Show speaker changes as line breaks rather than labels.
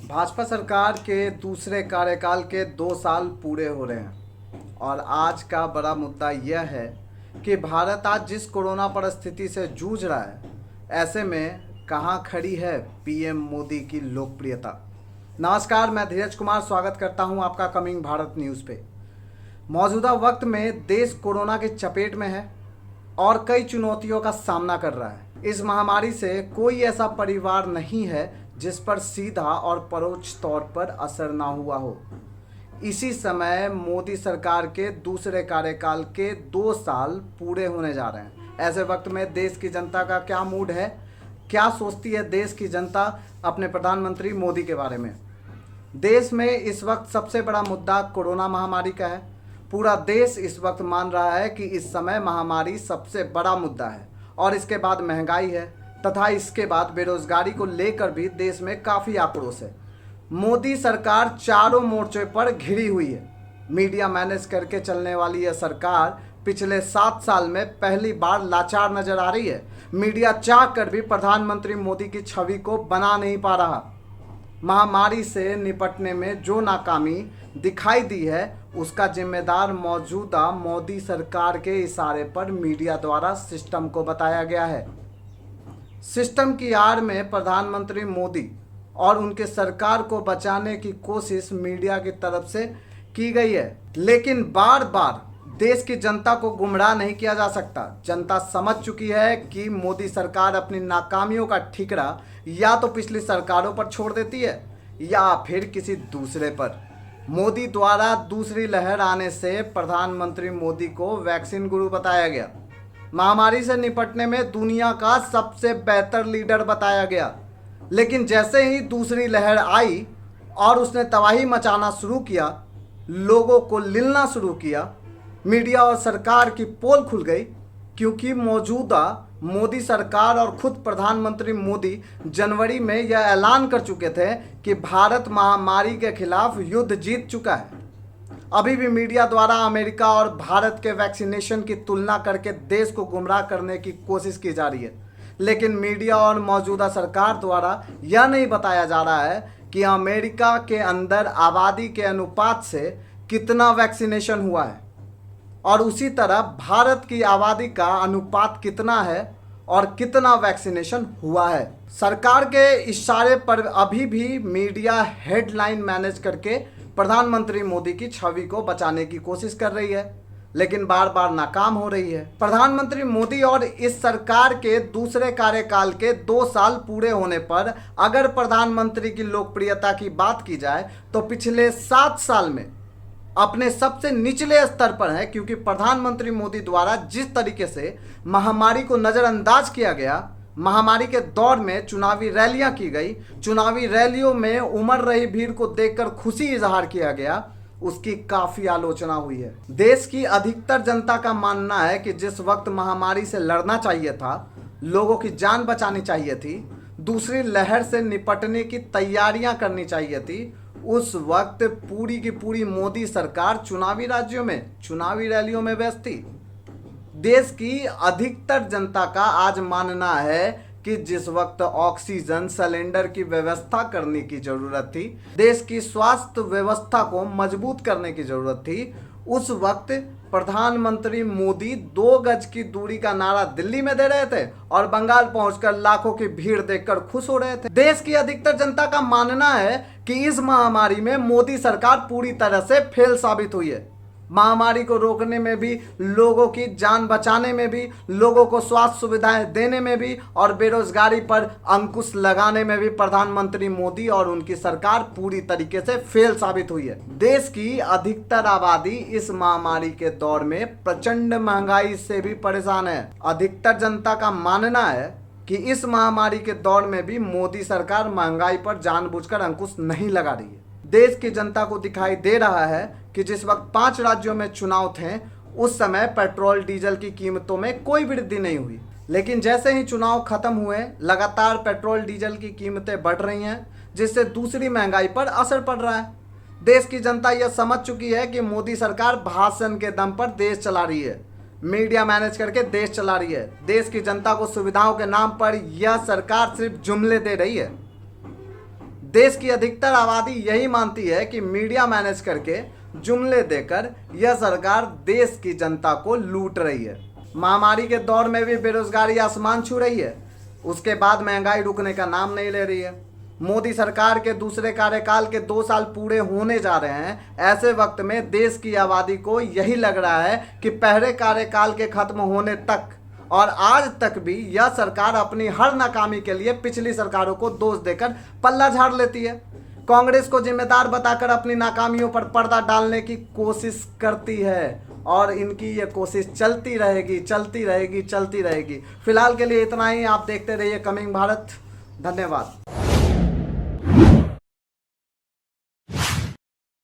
भाजपा सरकार के दूसरे कार्यकाल के 2 साल पूरे हो रहे हैं और आज का बड़ा मुद्दा यह है कि भारत आज जिस कोरोना परिस्थिति से जूझ रहा है, ऐसे में कहाँ खड़ी है पीएम मोदी की लोकप्रियता। नमस्कार, मैं धीरज कुमार स्वागत करता हूं आपका कमिंग भारत न्यूज़ पे। मौजूदा वक्त में देश कोरोना के चपेट में है और कई चुनौतियों का सामना कर रहा है। इस महामारी से कोई ऐसा परिवार नहीं है जिस पर सीधा और परोक्ष तौर पर असर ना हुआ हो। इसी समय मोदी सरकार के दूसरे कार्यकाल के 2 साल पूरे होने जा रहे हैं। ऐसे वक्त में देश की जनता का क्या मूड है, क्या सोचती है देश की जनता अपने प्रधानमंत्री मोदी के बारे में। देश में इस वक्त सबसे बड़ा मुद्दा कोरोना महामारी का है। पूरा देश इस वक्त मान रहा है कि इस समय महामारी सबसे बड़ा मुद्दा है और इसके बाद महंगाई है तथा इसके बाद बेरोजगारी को लेकर भी देश में काफ़ी आक्रोश है। मोदी सरकार चारों मोर्चों पर घिरी हुई है। मीडिया मैनेज करके चलने वाली यह सरकार पिछले 7 साल में पहली बार लाचार नजर आ रही है। मीडिया चाह कर भी प्रधानमंत्री मोदी की छवि को बना नहीं पा रहा। महामारी से निपटने में जो नाकामी दिखाई दी है, उसका जिम्मेदार मौजूदा मोदी सरकार के इशारे पर मीडिया द्वारा सिस्टम को बताया गया है। सिस्टम की आड़ में प्रधानमंत्री मोदी और उनके सरकार को बचाने की कोशिश मीडिया की तरफ से की गई है, लेकिन बार बार देश की जनता को गुमराह नहीं किया जा सकता। जनता समझ चुकी है कि मोदी सरकार अपनी नाकामियों का ठिकरा या तो पिछली सरकारों पर छोड़ देती है या फिर किसी दूसरे पर। मोदी द्वारा दूसरी लहर आने से प्रधानमंत्री मोदी को वैक्सीन गुरु बताया गया। महामारी से निपटने में दुनिया का सबसे बेहतर लीडर बताया गया, लेकिन जैसे ही दूसरी लहर आई और उसने तबाही मचाना शुरू किया, लोगों को लिलना शुरू किया, मीडिया और सरकार की पोल खुल गई, क्योंकि मौजूदा मोदी सरकार और खुद प्रधानमंत्री मोदी जनवरी में यह ऐलान कर चुके थे कि भारत महामारी के खिलाफ युद्ध जीत चुका है। अभी भी मीडिया द्वारा अमेरिका और भारत के वैक्सीनेशन की तुलना करके देश को गुमराह करने की कोशिश की जा रही है, लेकिन मीडिया और मौजूदा सरकार द्वारा यह नहीं बताया जा रहा है कि अमेरिका के अंदर आबादी के अनुपात से कितना वैक्सीनेशन हुआ है और उसी तरह भारत की आबादी का अनुपात कितना है और कितना वैक्सीनेशन हुआ है। सरकार के इशारे पर अभी भी मीडिया हेडलाइन मैनेज करके प्रधानमंत्री मोदी की छवि को बचाने की कोशिश कर रही है, लेकिन बार बार नाकाम हो रही है। प्रधानमंत्री मोदी और इस सरकार के दूसरे कार्यकाल के 2 साल पूरे होने पर अगर प्रधानमंत्री की लोकप्रियता की बात की जाए तो पिछले 7 साल में अपने सबसे निचले स्तर पर है, क्योंकि प्रधानमंत्री मोदी द्वारा जिस तरीके से महामारी को नज़रअंदाज किया गया, महामारी के दौर में चुनावी रैलियां की गई, चुनावी रैलियों में उमड़ रही भीड़ को देखकर खुशी इजहार किया गया, उसकी काफ़ी आलोचना हुई है। देश की अधिकतर जनता का मानना है कि जिस वक्त महामारी से लड़ना चाहिए था, लोगों की जान बचानी चाहिए थी, दूसरी लहर से निपटने की तैयारियां करनी चाहिए थी, उस वक्त पूरी की पूरी मोदी सरकार चुनावी राज्यों में चुनावी रैलियों में व्यस्त थी। देश की अधिकतर जनता का आज मानना है कि जिस वक्त ऑक्सीजन सिलेंडर की व्यवस्था करने की जरूरत थी, देश की स्वास्थ्य व्यवस्था को मजबूत करने की जरूरत थी, उस वक्त प्रधानमंत्री मोदी 2 गज की दूरी का नारा दिल्ली में दे रहे थे और बंगाल पहुंचकर लाखों की भीड़ देखकर खुश हो रहे थे। देश की अधिकतर जनता का मानना है कि इस महामारी में मोदी सरकार पूरी तरह से फेल साबित हुई है। महामारी को रोकने में भी, लोगों की जान बचाने में भी, लोगों को स्वास्थ्य सुविधाएं देने में भी और बेरोजगारी पर अंकुश लगाने में भी प्रधानमंत्री मोदी और उनकी सरकार पूरी तरीके से फेल साबित हुई है। देश की अधिकतर आबादी इस महामारी के दौर में प्रचंड महंगाई से भी परेशान है। अधिकतर जनता का मानना है कि इस महामारी के दौर में भी मोदी सरकार महंगाई पर जानबूझकर अंकुश नहीं लगा रही है। देश की जनता को दिखाई दे रहा है कि जिस वक्त 5 राज्यों में चुनाव थे, उस समय पेट्रोल डीजल की कीमतों में कोई वृद्धि नहीं हुई, लेकिन जैसे ही चुनाव खत्म हुए, लगातार पेट्रोल डीजल की कीमतें बढ़ रही हैं, जिससे दूसरी महंगाई पर असर पड़ रहा है। देश की जनता यह समझ चुकी है कि मोदी सरकार भाषण के दम पर देश चला रही है, मीडिया मैनेज करके देश चला रही है। देश की जनता को सुविधाओं के नाम पर यह सरकार सिर्फ जुमले दे रही है। देश की अधिकतर आबादी यही मानती है कि मीडिया मैनेज करके जुमले देकर यह सरकार देश की जनता को लूट रही है। महामारी के दौर में भी बेरोजगारी आसमान छू रही है, उसके बाद महंगाई रुकने का नाम नहीं ले रही है। मोदी सरकार के दूसरे कार्यकाल के 2 साल पूरे होने जा रहे हैं। ऐसे वक्त में देश की आबादी को यही लग रहा है कि पहले कार्यकाल के खत्म होने तक और आज तक भी यह सरकार अपनी हर नाकामी के लिए पिछली सरकारों को दोष देकर पल्ला झाड़ लेती है। कांग्रेस को जिम्मेदार बताकर अपनी नाकामियों पर पर्दा डालने की कोशिश करती है और इनकी ये कोशिश चलती रहेगी, चलती रहेगी, चलती रहेगी। फिलहाल के लिए इतना ही। आप देखते रहिए कमिंग भारत। धन्यवाद।